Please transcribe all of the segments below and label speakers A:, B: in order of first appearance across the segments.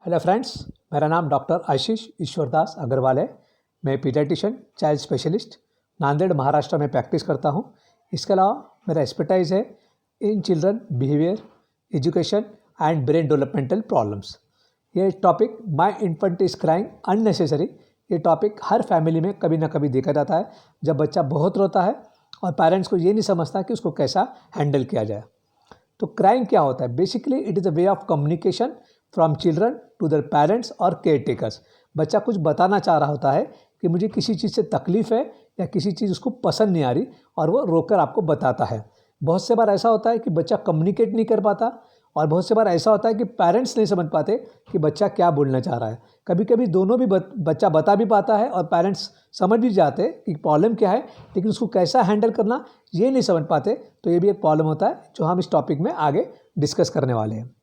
A: Hello friends, मेरा नाम doctor आशीष ईश्वरदास अग्रवाल है। मैं paediatrician child specialist Nanded Maharashtra में प्रैक्टिस करता हूँ। इसके अलावा मेरा एक्सपर्टाइज है in children behaviour, education and brain developmental problems. ये topic my infant is crying unnecessary, ये टॉपिक हर फैमिली में कभी ना कभी देखा जाता है जब बच्चा बहुत रोता है और पेरेंट्स को ये नहीं समझता कि उसको कैसा हैंडल किया जाए। तो क्राइंग क्या होता है? Basically it is a way of communication from children to their parents और केयर टेकर्स। बच्चा कुछ बताना चाह रहा होता है कि मुझे किसी चीज़ से तकलीफ़ है या किसी चीज़ उसको पसंद नहीं आ रही, और वो रोकर आपको बताता है। बहुत से बार ऐसा होता है कि बच्चा कम्युनिकेट नहीं कर पाता, और बहुत से बार ऐसा होता है कि पेरेंट्स नहीं समझ पाते कि बच्चा क्या बोलना चाह रहा है। कभी कभी दोनों भी बच्चा बता भी पाता है और पेरेंट्स समझ भी जाते कि प्रॉब्लम क्या है, लेकिन उसको कैसा हैंडल करना ये नहीं समझ पाते। तो ये भी एक प्रॉब्लम होता है जो हम इस टॉपिक में आगे डिस्कस करने वाले हैं।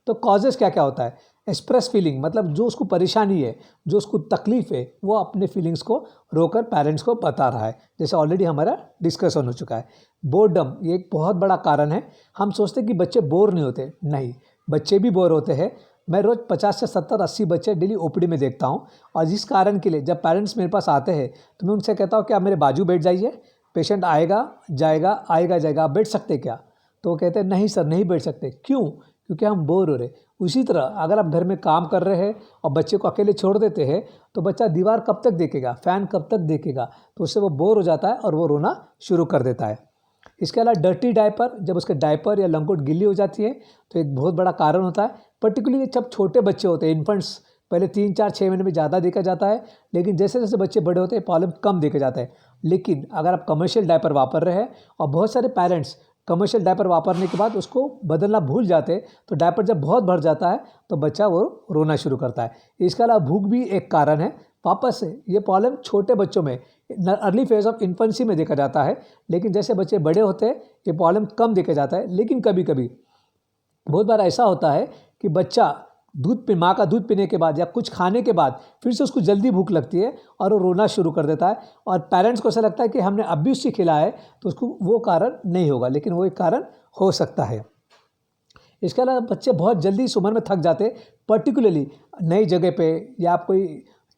A: तो कॉजेज़ क्या क्या होता है? एक्सप्रेस फीलिंग, मतलब जो उसको परेशानी है, जो उसको तकलीफ़ है, वो अपने फीलिंग्स को रोकर पेरेंट्स को बता रहा है, जैसे ऑलरेडी हमारा डिस्कशन हो चुका है। बोर्डम, ये एक बहुत बड़ा कारण है। हम सोचते हैं कि बच्चे बोर नहीं होते, नहीं, बच्चे भी बोर होते हैं। मैं रोज़ 50 से 70-80 बच्चे डेली ओपीडी में देखता हूँ, और जिस कारण के लिए जब पेरेंट्स मेरे पास आते हैं तो मैं उनसे कहता हूँ कि आप मेरे बाजू बैठ जाइए, पेशेंट आएगा जाएगा आएगा जाएगा, आप बैठ सकते क्या? तो वो कहते हैं नहीं सर, नहीं बैठ सकते। क्यों? क्योंकि हम बोर हो रहे। उसी तरह अगर आप घर में काम कर रहे हैं और बच्चे को अकेले छोड़ देते हैं तो बच्चा दीवार कब तक देखेगा, फ़ैन कब तक देखेगा? तो उससे वो बोर हो जाता है और वो रोना शुरू कर देता है। इसके अलावा डर्टी डायपर, जब उसके डायपर या लंगोट गिल्ली हो जाती है तो एक बहुत बड़ा कारण होता है। पर्टिकुलरली जब छोटे बच्चे होते हैं, इन्फेंट्स, पहले 3-4-6 महीने में ज़्यादा देखा जाता है, लेकिन जैसे जैसे बच्चे बड़े होते हैं प्रॉब्लम कम देखा जाता है। लेकिन अगर आप कमर्शियल डायपर वापर रहे हैं और बहुत सारे पेरेंट्स कमर्शियल डायपर वापरने के बाद उसको बदलना भूल जाते, तो डायपर जब बहुत भर जाता है तो बच्चा वो रोना शुरू करता है। इसके अलावा भूख भी एक कारण है। वापस से ये प्रॉब्लम छोटे बच्चों में अर्ली फेज ऑफ इन्फेंसी में देखा जाता है, लेकिन जैसे बच्चे बड़े होते हैं ये प्रॉब्लम कम देखा जाता है। लेकिन कभी कभी बहुत बार ऐसा होता है कि बच्चा माँ का दूध पीने के बाद या कुछ खाने के बाद फिर से उसको जल्दी भूख लगती है और वो रोना शुरू कर देता है, और पेरेंट्स को ऐसा लगता है कि हमने अब भी उससे खिलाया है तो उसको वो कारण नहीं होगा, लेकिन वो एक कारण हो सकता है। इसके अलावा बच्चे बहुत जल्दी इस उम्र में थक जाते, पर्टिकुलरली नई जगह पे, या आप कोई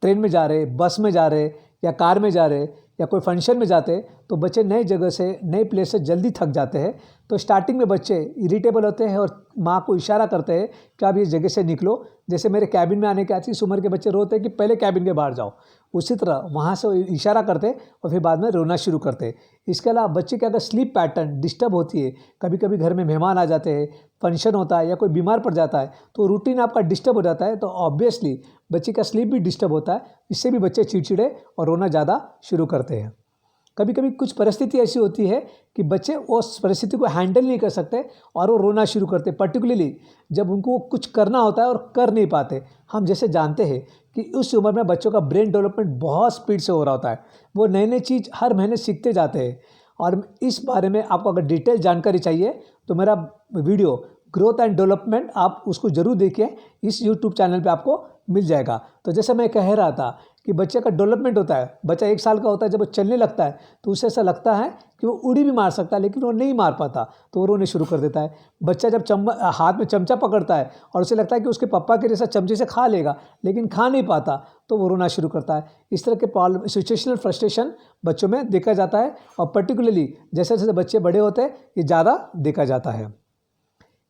A: ट्रेन में जा रहे, बस में जा रहे, या कार में जा रहे, या कोई फंक्शन में जाते, तो बच्चे नई जगह से, नई प्लेस से जल्दी थक जाते हैं। तो स्टार्टिंग में बच्चे इरिटेबल होते हैं और माँ को इशारा करते हैं कि आप इस जगह से निकलो। जैसे मेरे कैबिन में आने के आती इस उम्र के बच्चे रोते हैं कि पहले कैबिन के बाहर जाओ, उसी तरह वहाँ से इशारा करते और फिर बाद में रोना शुरू करते। इसके अलावा बच्चे की अगर स्लीप पैटर्न डिस्टर्ब होती है, कभी कभी घर में मेहमान आ जाते हैं, फंक्शन होता है, या कोई बीमार पड़ जाता है, तो रूटीन आपका डिस्टर्ब हो जाता है, तो ऑब्वियसली बच्चे का स्लीप भी डिस्टर्ब होता है। इससे भी बच्चे चिड़चिड़े और रोना ज़्यादा शुरू करते हैं। कभी कभी कुछ परिस्थिति ऐसी होती है कि बच्चे उस परिस्थिति को हैंडल नहीं कर सकते और वो रोना शुरू करते, पर्टिकुलरली जब उनको कुछ करना होता है और कर नहीं पाते। हम जैसे जानते हैं कि उस उम्र में बच्चों का ब्रेन डेवलपमेंट बहुत स्पीड से हो रहा होता है, वो नई नई चीज़ हर महीने सीखते जाते हैं। और इस बारे में आपको अगर डिटेल जानकारी चाहिए तो मेरा वीडियो ग्रोथ एंड डेवलपमेंट, आप उसको ज़रूर देखिए, इस यूट्यूब चैनल पे आपको मिल जाएगा। तो जैसे मैं कह रहा था कि बच्चे का डेवलपमेंट होता है, बच्चा 1 साल का होता है, जब वो चलने लगता है तो उसे ऐसा लगता है कि वो उड़ी भी मार सकता है, लेकिन वो नहीं मार पाता, तो वो रोने शुरू कर देता है। बच्चा जब हाथ में चमचा पकड़ता है और उसे लगता है कि उसके पापा के जैसा चमचे से खा लेगा, लेकिन खा नहीं पाता, तो वो रोना शुरू करता है। इस तरह के प्रॉब्लम, सिचुएशनल फ्रस्ट्रेशन बच्चों में देखा जाता है, और पर्टिकुलरली जैसे जैसे बच्चे बड़े होते हैं ये ज़्यादा देखा जाता है।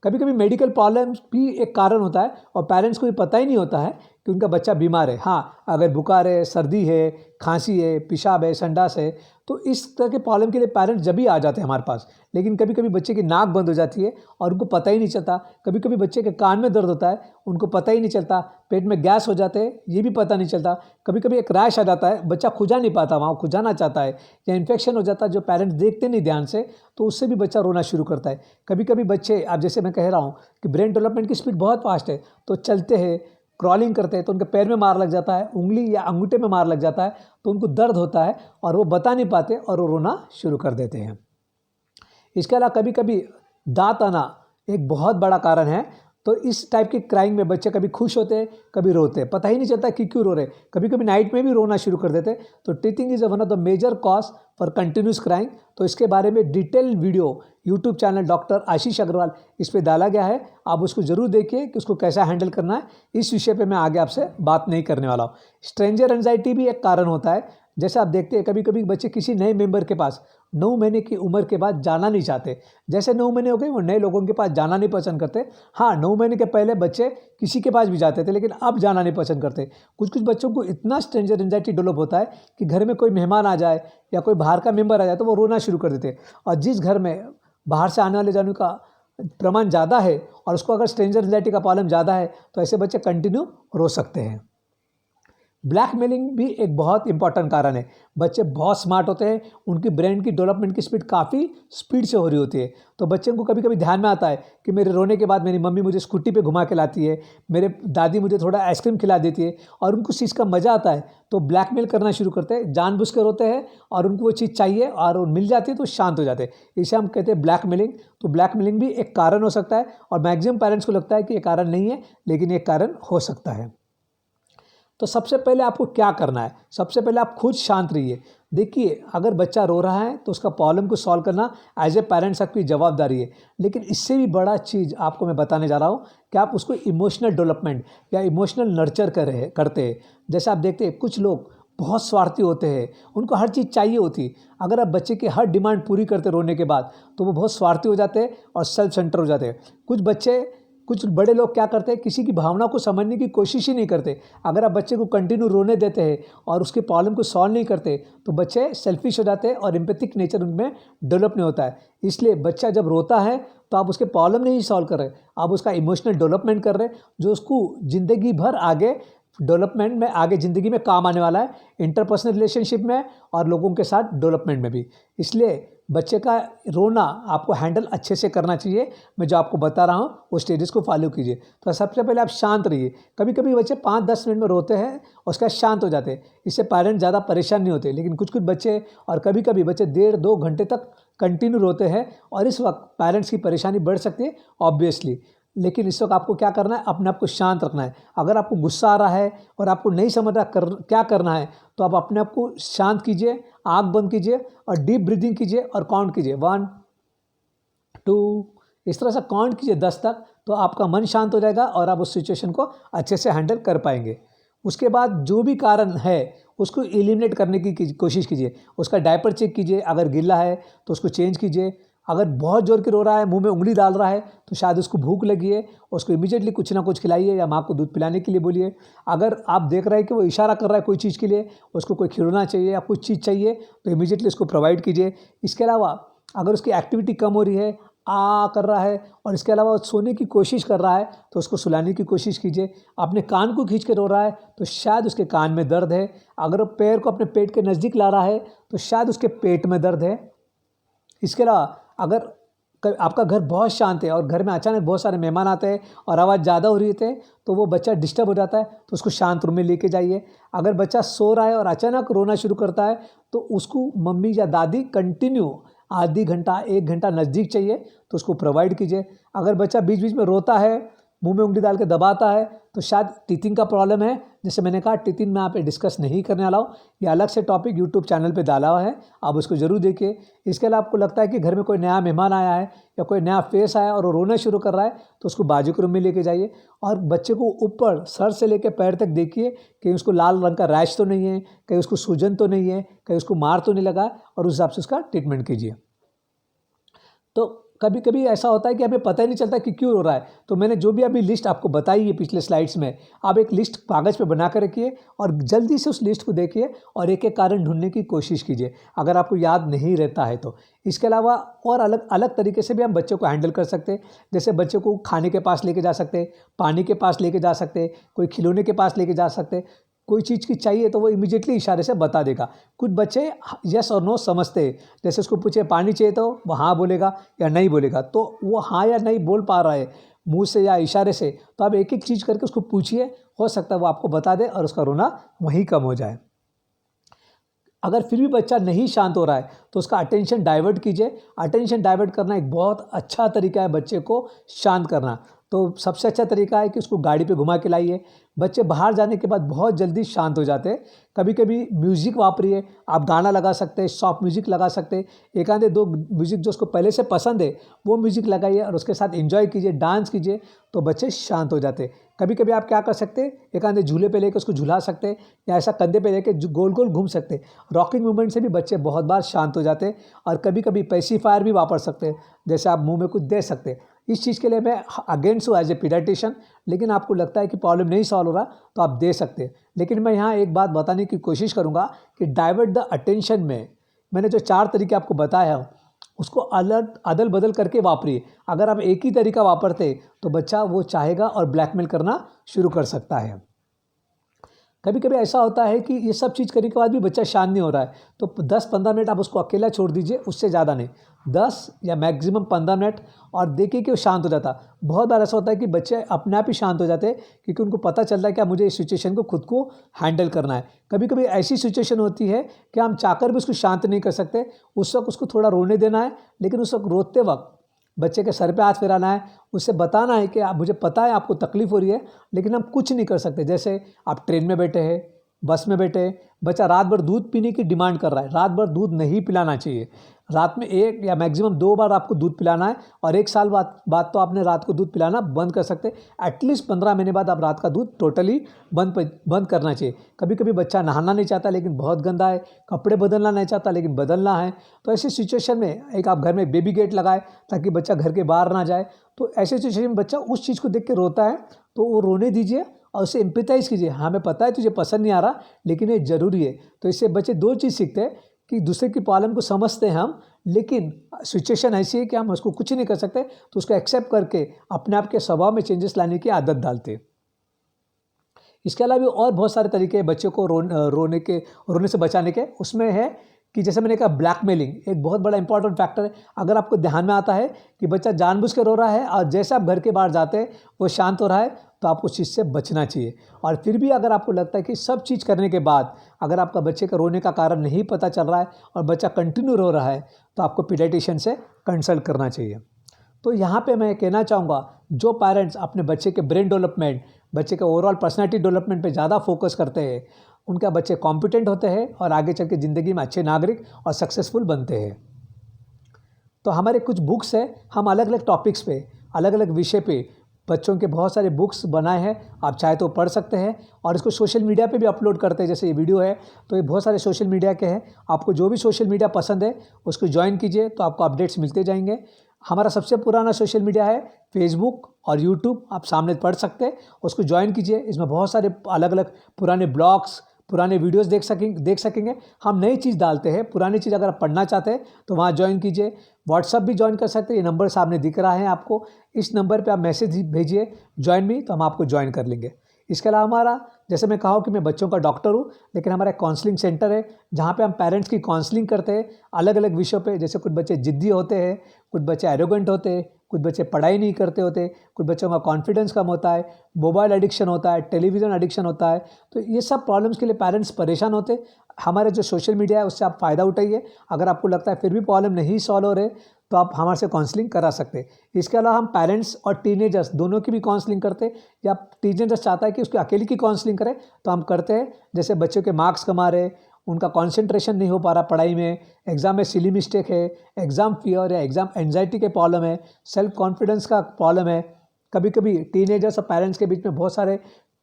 A: कभी कभी मेडिकल प्रॉब्लम्स भी एक कारण होता है और पेरेंट्स को भी पता ही नहीं होता है कि उनका बच्चा बीमार है। हाँ, अगर बुखार है, सर्दी है, खांसी है, पेशाब है, संडास है, तो इस तरह के प्रॉब्लम के लिए पेरेंट्स जब भी आ जाते हैं हमारे पास। लेकिन कभी कभी बच्चे की नाक बंद हो जाती है और उनको पता ही नहीं चलता। कभी कभी बच्चे के कान में दर्द होता है, उनको पता ही नहीं चलता। पेट में गैस हो जाते हैं, ये भी पता नहीं चलता। कभी कभी एक रैश आ जाता है, बच्चा खुजा नहीं पाता, वहाँ खुजाना चाहता है, या इन्फेक्शन हो जाता है जो पेरेंट्स देखते नहीं ध्यान से, तो उससे भी बच्चा रोना शुरू करता है। कभी कभी बच्चे, अब जैसे मैं कह रहा हूँ कि ब्रेन डेवलपमेंट की स्पीड बहुत फास्ट है, तो चलते हैं, क्रॉलिंग करते हैं, तो उनके पैर में मार लग जाता है, उंगली या अंगूठे में मार लग जाता है, तो उनको दर्द होता है और वो बता नहीं पाते और वो रोना शुरू कर देते हैं। इसके अलावा कभी कभी दांत आना एक बहुत बड़ा कारण है। तो इस टाइप की क्राइंग में बच्चे कभी खुश होते हैं, कभी रोते हैं, पता ही नहीं चलता कि क्यों रो रहे हैं। कभी कभी नाइट में भी रोना शुरू कर देते हैं। तो teething is one of the major cause for continuous crying. तो इसके बारे में detail video YouTube channel doctor Ashish Agrawal इस पर डाला गया है, आप उसको ज़रूर देखिए कि उसको कैसा हैंडल करना है। इस विषय पे मैं आगे आपसे बात नहीं करने वाला हूँ। स्ट्रेंजर एंजाइटी भी एक कारण होता है। जैसे आप देखते हैं कभी कभी बच्चे किसी नए मेंबर के पास 9 महीने की उम्र के बाद जाना नहीं चाहते। जैसे 9 महीने हो गए वो नए लोगों के पास जाना नहीं पसंद करते। हाँ, 9 महीने के पहले बच्चे किसी के पास भी जाते थे, लेकिन अब जाना नहीं पसंद करते। कुछ कुछ बच्चों को इतना स्ट्रेंजर एंजाइटी डेवलप होता है कि घर में कोई मेहमान आ जाए या कोई बाहर का मेंबर आ जाए तो वो रोना शुरू कर देते। और जिस घर में बाहर से आने वाले जाने का प्रमाण ज़्यादा है और उसको अगर स्ट्रेंजर एंजाइटी का प्रॉब्लम ज़्यादा है तो ऐसे बच्चे कंटिन्यू रो सकते हैं। ब्लैकमेलिंग भी एक बहुत इंपॉर्टेंट कारण है। बच्चे बहुत स्मार्ट होते हैं, उनकी ब्रेन की डेवलपमेंट की स्पीड काफ़ी स्पीड से हो रही होती है। तो बच्चे को कभी कभी ध्यान में आता है कि मेरे रोने के बाद मेरी मम्मी मुझे स्कूटी पे घुमा के लाती है, मेरे दादी मुझे थोड़ा आइसक्रीम खिला देती है, और उनको उस चीज़ का मज़ा आता है तो ब्लैकमेल करना शुरू करते हैं। जानबूझ कर रोते हैं और उनको वो चीज़ चाहिए और वो मिल जाती है तो शांत हो जाते हैं। इसे हम कहते हैं ब्लैकमेलिंग। तो ब्लैकमेलिंग भी एक कारण हो सकता है और मैक्सिमम पेरेंट्स को लगता है कि ये कारण नहीं है, लेकिन ये कारण हो सकता है। तो सबसे पहले आपको क्या करना है? सबसे पहले आप खुद शांत रहिए। देखिए, अगर बच्चा रो रहा है तो उसका प्रॉब्लम को सॉल्व करना एज ए पेरेंट्स आपकी जवाबदारी है। लेकिन इससे भी बड़ा चीज़ आपको मैं बताने जा रहा हूँ कि आप उसको इमोशनल डेवलपमेंट या इमोशनल नर्चर करते हैं। जैसे आप देखते हैं कुछ लोग बहुत स्वार्थी होते हैं, उनको हर चीज़ चाहिए होती। अगर आप बच्चे की हर डिमांड पूरी करते रोने के बाद तो वो बहुत स्वार्थी हो जाते हैं और सेल्फ सेंटर हो जाते हैं। कुछ बड़े लोग क्या करते हैं, किसी की भावना को समझने की कोशिश ही नहीं करते। अगर आप बच्चे को कंटिन्यू रोने देते हैं और उसके प्रॉब्लम को सॉल्व नहीं करते तो बच्चे सेल्फिश हो जाते हैं और एम्पैथिक नेचर उनमें डेवलप नहीं होता है। इसलिए बच्चा जब रोता है तो आप उसके प्रॉब्लम नहीं सॉल्व कर रहे, आप उसका इमोशनल डेवलपमेंट कर रहे, जो उसको ज़िंदगी भर आगे डेवलपमेंट में, आगे ज़िंदगी में काम आने वाला है, इंटरपर्सनल रिलेशनशिप में और लोगों के साथ डेवलपमेंट में भी। इसलिए बच्चे का रोना आपको हैंडल अच्छे से करना चाहिए। मैं जो आपको बता रहा हूँ वो स्टेजेस को फॉलो कीजिए। तो सबसे पहले आप शांत रहिए। कभी कभी बच्चे 5-10 मिनट में रोते हैं और उसके बाद शांत हो जाते हैं, इससे पेरेंट्स ज़्यादा परेशान नहीं होते। लेकिन कुछ कुछ बच्चे और कभी कभी बच्चे 1.5-2 घंटे तक कंटिन्यू रोते हैं और इस वक्त पेरेंट्स की परेशानी बढ़ सकती है ऑब्वियसली। लेकिन इस वक्त आपको क्या करना है, अपने आप को शांत रखना है। अगर आपको गुस्सा आ रहा है और आपको नहीं समझ रहा क्या करना है तो आप अपने आप को शांत कीजिए, आँख बंद कीजिए और डीप ब्रीदिंग कीजिए और काउंट कीजिए 1 2, इस तरह से काउंट कीजिए 10 तक। तो आपका मन शांत हो जाएगा और आप उस सिचुएशन को अच्छे से हैंडल कर पाएंगे। उसके बाद जो भी कारण है उसको एलिमिनेट करने की कोशिश कीजिए। उसका डायपर चेक कीजिए, अगर गीला है तो उसको चेंज कीजिए। अगर बहुत जोर के रो रहा है, मुंह में उंगली डाल रहा है तो शायद उसको भूख लगी है, उसको इमीडिएटली कुछ ना कुछ खिलाइए या माँ को दूध पिलाने के लिए बोलिए। अगर आप देख रहे हैं कि वो इशारा कर रहा है कोई चीज़ के लिए, उसको कोई खिलौना चाहिए या कुछ चीज़ चाहिए तो इमीडिएटली उसको प्रोवाइड कीजिए। इसके अलावा अगर उसकी एक्टिविटी कम हो रही है, कर रहा है और इसके अलावा सोने की कोशिश कर रहा है तो उसको सुलाने की कोशिश कीजिए। अपने कान को खींच के रो रहा है तो शायद उसके कान में दर्द है। अगर वो पैर को अपने पेट के नज़दीक ला रहा है तो शायद उसके पेट में दर्द है। इसके अलावा अगर आपका घर बहुत शांत है और घर में अचानक बहुत सारे मेहमान आते हैं और आवाज़ ज़्यादा हो रही होती है तो वो बच्चा डिस्टर्ब हो जाता है, तो उसको शांत रूम में लेके जाइए। अगर बच्चा सो रहा है और अचानक रोना शुरू करता है तो उसको मम्मी या दादी कंटिन्यू आधी घंटा 1 घंटा नज़दीक चाहिए तो उसको प्रोवाइड कीजिए। अगर बच्चा बीच बीच में रोता है, मुंह में उंगली डाल के दबाता है तो शायद टीथिंग का प्रॉब्लम है। जैसे मैंने कहा, टीथिंग में यहाँ पे डिस्कस नहीं करने वाला हूँ, ये अलग से टॉपिक यूट्यूब चैनल पे डाला हुआ है, आप उसको ज़रूर देखिए। इसके अलावा आपको लगता है कि घर में कोई नया मेहमान आया है या कोई नया फेस आया और वो रोना शुरू कर रहा है तो उसको बाजू के रूम में लेके जाइए और बच्चे को ऊपर सर से लेकर पैर तक देखिए कि उसको लाल रंग का रैश तो नहीं है, कहीं उसको सूजन तो नहीं है, कहीं उसको मार तो नहीं लगा, और उस हिसाब से उसका ट्रीटमेंट कीजिए। तो कभी कभी ऐसा होता है कि हमें पता ही नहीं चलता कि क्यों हो रहा है। तो मैंने जो भी अभी लिस्ट आपको बताई है पिछले स्लाइड्स में, आप एक लिस्ट कागज़ पे बना कर रखिए और जल्दी से उस लिस्ट को देखिए और एक एक कारण ढूंढने की कोशिश कीजिए अगर आपको याद नहीं रहता है तो। इसके अलावा और अलग अलग तरीके से भी हम बच्चों को हैंडल कर सकते हैं। जैसे बच्चों को खाने के पास लेके जा सकते हैं, पानी के पास लेके जा सकते हैं, कोई खिलौने के पास लेके जा सकते हैं। कोई चीज़ की चाहिए तो वो इमीडिएटली इशारे से बता देगा। कुछ बच्चे यस और नो समझते हैं, जैसे उसको पूछे पानी चाहिए तो वो हाँ बोलेगा या नहीं बोलेगा, तो वो हाँ या नहीं बोल पा रहा है मुंह से या इशारे से, तो आप एक एक चीज़ करके उसको पूछिए, हो सकता है वो आपको बता दे और उसका रोना वहीं कम हो जाए। अगर फिर भी बच्चा नहीं शांत हो रहा है तो उसका अटेंशन डाइवर्ट कीजिए। अटेंशन डाइवर्ट करना एक बहुत अच्छा तरीका है बच्चे को शांत करना। तो सबसे अच्छा तरीका है कि उसको गाड़ी पे घुमा के लाइए। बच्चे बाहर जाने के बाद बहुत जल्दी शांत हो जाते हैं। कभी कभी म्यूज़िक वापरिए, आप गाना लगा सकते हैं, सॉफ्ट म्यूज़िक लगा सकते हैं, एक आधे दो म्यूज़िक जो उसको पहले से पसंद है वो म्यूज़िक लगाइए और उसके साथ एंजॉय कीजिए, डांस कीजिए, तो बच्चे शांत हो जाते हैं। कभी कभी आप क्या कर सकते हैं, एक आधे झूले पे लेकर उसको झुला सकते हैं या ऐसा कंधे पे लेके गोल गोल घूम सकते हैं। रॉकिंग मूवमेंट से भी बच्चे बहुत बार शांत हो जाते हैं। और कभी कभी पेसिफायर भी वापर सकते हैं, जैसे आप मुंह में कुछ दे सकते हैं। इस चीज़ के लिए मैं अगेंस्ट हूँ एज ए पीडियाट्रिशियन, लेकिन आपको लगता है कि प्रॉब्लम नहीं सॉल्व हो रहा तो आप दे सकते हैं। लेकिन मैं यहाँ एक बात बताने की कोशिश करूँगा कि डाइवर्ट द अटेंशन में मैंने जो 4 तरीके आपको बताया है उसको अदल बदल करके वापरिए। अगर आप एक ही तरीका वापरते तो बच्चा वो चाहेगा और ब्लैकमेल करना शुरू कर सकता है। कभी कभी ऐसा होता है कि ये सब चीज़ करने के बाद भी बच्चा शांत नहीं हो रहा है, तो 10-15 मिनट आप उसको अकेला छोड़ दीजिए, उससे ज़्यादा नहीं, 10 या मैक्सिमम 15 मिनट, और देखिए कि वो शांत हो जाता। बहुत बार ऐसा होता है कि बच्चे अपने आप ही शांत हो जाते हैं क्योंकि उनको पता चल रहा है कि मुझे इस सिचुएशन को खुद को हैंडल करना है। कभी कभी ऐसी सिचुएशन होती है कि हम चाहकर भी उसको शांत नहीं कर सकते, उस वक्त उसको थोड़ा रोने देना है, लेकिन उस वक्त रोते वक्त बच्चे के सर पे हाथ फिराना है, उससे बताना है कि आप, मुझे पता है आपको तकलीफ़ हो रही है लेकिन हम कुछ नहीं कर सकते। जैसे आप ट्रेन में बैठे हैं, बस में बैठे हैं, बच्चा रात भर दूध पीने की डिमांड कर रहा है, रात भर दूध नहीं पिलाना चाहिए। रात में 1 या मैक्सिमम 2 बार आपको दूध पिलाना है, और 1 साल बाद तो आपने रात को दूध पिलाना बंद कर सकते हैं। एटलीस्ट 15 महीने बाद आप रात का दूध टोटली बंद करना चाहिए। कभी कभी बच्चा नहाना नहीं चाहता लेकिन बहुत गंदा है, कपड़े बदलना नहीं चाहता लेकिन बदलना है, तो ऐसी सिचुएशन में एक आप घर में बेबी गेट लगाए ताकि बच्चा घर के बाहर ना जाए। तो ऐसे सिचुएशन में बच्चा उस चीज़ को देख के रोता है तो वो रोने दीजिए और उसे एम्पैथाइज़ कीजिए। हाँ, हमें पता है तुझे पसंद नहीं आ रहा लेकिन ये ज़रूरी है। तो इससे बच्चे 2 चीज़ सीखते हैं कि दूसरे की प्रॉब्लम को समझते हैं हम, लेकिन सिचुएशन ऐसी है कि हम उसको कुछ नहीं कर सकते, तो उसको एक्सेप्ट करके अपने आप के स्वभाव में चेंजेस लाने की आदत डालते हैं। इसके अलावा भी और बहुत सारे तरीके हैं बच्चों को रोने से बचाने के। उसमें है कि जैसे मैंने कहा, ब्लैकमेलिंग एक बहुत बड़ा इंपॉर्टेंट फैक्टर है। अगर आपको ध्यान में आता है कि बच्चा जानबूझ के रो रहा है और जैसे आप घर के बाहर जाते हैं वो शांत हो रहा है, तो आपको उस चीज़ से बचना चाहिए। और फिर भी अगर आपको लगता है कि सब चीज़ करने के बाद अगर आपका बच्चे का रोने का कारण नहीं पता चल रहा है और बच्चा कंटिन्यू रो रहा है, तो आपको पीडियाट्रिशियन से कंसल्ट करना चाहिए। तो यहाँ पे मैं कहना चाहूँगा, जो पेरेंट्स अपने बच्चे के ब्रेन डेवलपमेंट, बच्चे के ओवरऑल पर्सनैलिटी डेवलपमेंट पे ज़्यादा फोकस करते हैं, उनका बच्चे कॉम्पिटेंट होते हैं और आगे चल के ज़िंदगी में अच्छे नागरिक और सक्सेसफुल बनते हैं। तो हमारे कुछ बुक्स हैं, हम अलग अलग टॉपिक्स पे, अलग अलग विषय पे बच्चों के बहुत सारे बुक्स बनाए हैं, आप चाहे तो पढ़ सकते हैं। और इसको सोशल मीडिया पे भी अपलोड करते हैं, जैसे ये वीडियो है तो ये बहुत सारे सोशल मीडिया के हैं। आपको जो भी सोशल मीडिया पसंद है उसको ज्वाइन कीजिए, तो आपको अपडेट्स मिलते जाएंगे। हमारा सबसे पुराना सोशल मीडिया है फेसबुक और यूट्यूब, आप सामने पढ़ सकते हैं, उसको ज्वाइन कीजिए। इसमें बहुत सारे अलग अलग पुराने ब्लॉग्स, पुराने वीडियोस देख सकेंगे। हम नई चीज़ डालते हैं, पुरानी चीज़ अगर आप पढ़ना चाहते हैं तो वहाँ ज्वाइन कीजिए। व्हाट्सअप भी ज्वाइन कर सकते हैं, ये नंबर सामने दिख रहा है आपको, इस नंबर पे आप मैसेज भेजिए ज्वाइन मी, तो हम आपको ज्वाइन कर लेंगे। इसके अलावा हमारा, जैसे मैं कहा कि मैं बच्चों का डॉक्टर हूँ, लेकिन हमारा एक काउंसलिंग सेंटर है जहाँ पे हम पेरेंट्स की काउंसलिंग करते हैं अलग अलग विषयों पे। जैसे कुछ बच्चे ज़िद्दी होते हैं, कुछ बच्चे एरोगेंट होते हैं, कुछ बच्चे पढ़ाई नहीं करते होते, कुछ बच्चों का कॉन्फिडेंस कम होता है, मोबाइल एडिक्शन होता है, टेलीविज़न एडिक्शन होता है। तो ये सब प्रॉब्लम्स के लिए पेरेंट्स परेशान होते। हमारे जो सोशल मीडिया है उससे आप फ़ायदा उठाइए। अगर आपको लगता है फिर भी प्रॉब्लम नहीं सॉल्व हो रहे, तो आप हमारे से काउंसलिंग करा सकते हैं। इसके अलावा हम पेरेंट्स और टीनेजर्स दोनों की भी काउंसलिंग करते हैं, या टीनेजर्स चाहता है कि उसकी अकेले की काउंसलिंग करें तो हम करते हैं। जैसे बच्चों के मार्क्स कम आ रहे, उनका कंसंट्रेशन नहीं हो पा रहा पढ़ाई में, एग्ज़ाम में सिली मिस्टेक है, एग्ज़ाम फियर या एग्ज़ाम एंजाइटी के प्रॉब्लम है, सेल्फ कॉन्फिडेंस का प्रॉब्लम है। कभी कभी टीनेजर्स और पेरेंट्स के बीच में बहुत सारे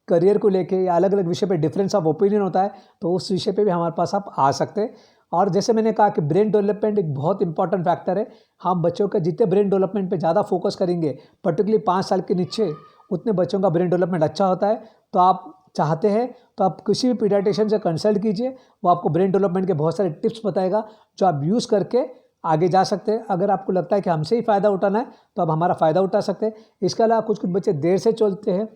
A: करियर को लेके या अलग अलग विषय पे डिफरेंस ऑफ ओपिनियन होता है, तो उस विषय पे भी हमारे पास आप आ सकते हैं। और जैसे मैंने कहा कि ब्रेन डेवलपमेंट एक बहुत इंपॉर्टेंट फैक्टर है। हम बच्चों के जितने ब्रेन डेवलपमेंट पे ज़्यादा फोकस करेंगे, पर्टिकुलरली 5 साल के नीचे, उतने बच्चों का ब्रेन डेवलपमेंट अच्छा होता है। तो आप चाहते हैं तो आप किसी भी पीडियाट्रिशियन से कंसल्ट कीजिए, वो आपको ब्रेन डेवलपमेंट के बहुत सारे टिप्स बताएगा जो आप यूज़ करके आगे जा सकते हैं। अगर आपको लगता है कि हमसे ही फ़ायदा उठाना है तो आप हमारा फ़ायदा उठा सकते हैं। इसके अलावा कुछ बच्चे देर से चलते हैं,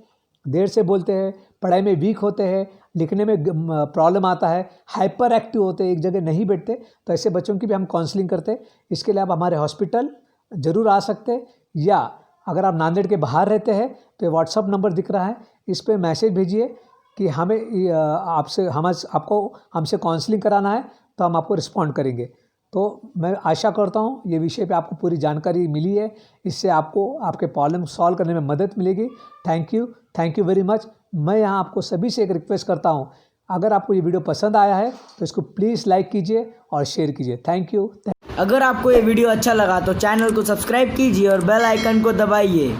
A: देर से बोलते हैं, पढ़ाई में वीक होते हैं, लिखने में प्रॉब्लम आता है, हाइपर एक्टिव होते हैं, एक जगह नहीं बैठते, तो ऐसे बच्चों की भी हम काउंसलिंग करते हैं। इसके लिए आप हमारे हॉस्पिटल ज़रूर आ सकते हैं, या अगर आप नांदेड़ के बाहर रहते हैं तो ये व्हाट्सअप नंबर दिख रहा है, इस पर मैसेज भेजिए कि हमसे काउंसलिंग कराना है, तो हम आपको रिस्पॉन्ड करेंगे। तो मैं आशा करता हूँ ये विषय पे आपको पूरी जानकारी मिली है, इससे आपको आपके प्रॉब्लम सॉल्व करने में मदद मिलेगी। Thank you very much. मैं यहाँ आपको सभी से एक रिक्वेस्ट करता हूँ, अगर आपको ये वीडियो पसंद आया है तो इसको प्लीज़ लाइक कीजिए और शेयर कीजिए। Thank you.
B: अगर आपको ये वीडियो अच्छा लगा तो चैनल को सब्सक्राइब कीजिए और बेल आइकन को दबाइए